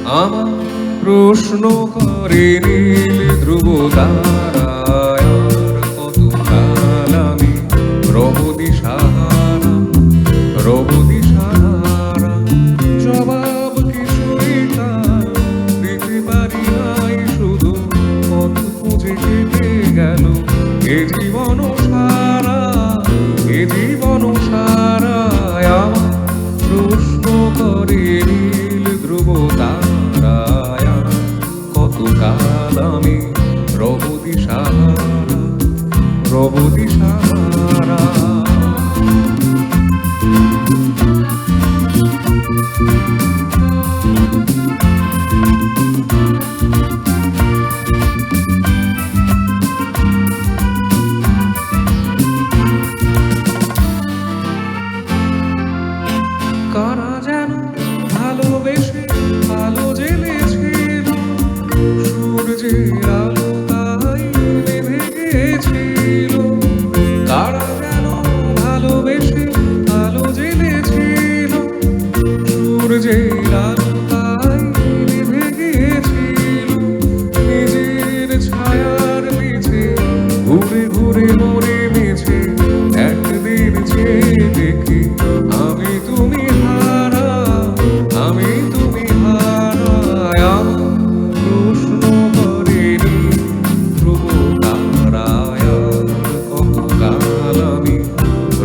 আমার প্রশ্ন করে নীল ধ্রুব তারায় আর কতকাল আমি রব দিশাহারা, রব দিশাহারা। জবাব কিছুই তার দিতে পারি নাই, শুধু পথ খুঁজে কেটে গেল এ জীবন সারা, এ জীবন সারা। আমার প্রশ্ন করে নীল ধ্রুব তারায় আর কতকাল আমি রব দিশাহারা, রব দিশাহারা। কারা যেন ভালোবেসে আলো জ্বেলেছিল, সূর্যের আলো তাই নিভে গিয়েছিল। কারা যেন ভালোবেসে আলো জ্বেলেছিল, সূর্যের আলো তাই নিভে গিয়েছিল। নিজের ছায়ার নিচে ঘুরে ঘুরে মরে মিছে একদিন চেয়ে দেখি আমি তুমি হারা, আমি তুমি হারা। আমার প্রশ্ন করে নীল ধ্রুব তারায় আর কতকাল আমি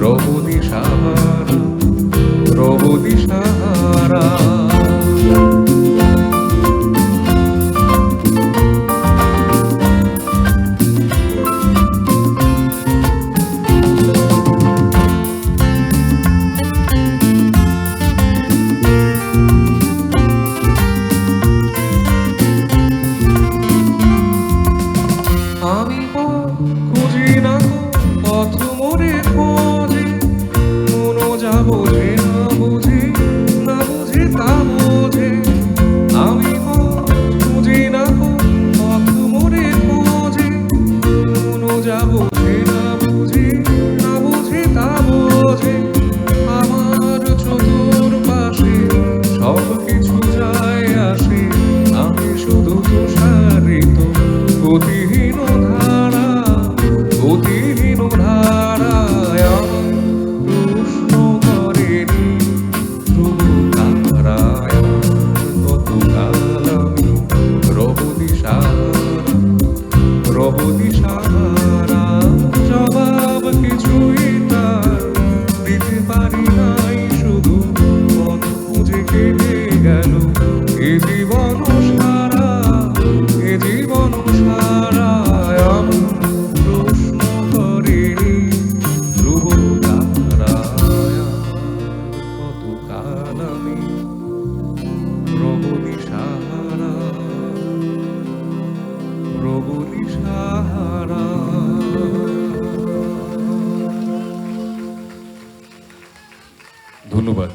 রব দিশাহারা, রব দিশাহারা। আমি খুঁজি না পথ মোরে খোঁজে, মনো যা বোঝে না বুঝি, না বুঝি তা বোঝে। আমি খুঁজি না পথ মোরে খোঁজে, মনো যা বোঝে না বুঝি, না বুঝি তা বোঝে। আমার চতুর্পাশে সব কিছু যায় আসে, আমি শুধু তুষারিত গতিহীন ধারা, গতিহীন ধারায়। আমার প্রশ্ন করে নীল ধ্রুব তারায় আর কতকাল আমি রব দিশাহারা, রব দিশাহারা। জবাব কিছুই তার দিতে পারি নাই, শুধু পথ খুঁজে কেটে গেল এ জীবন সারা, এ জীবন সারা। আমার প্রশ্ন করে নীল ধ্রুব তারায় আর কতকাল আমি রব দিশাহারা, রব দিশাহারা। ধন্যবাদ।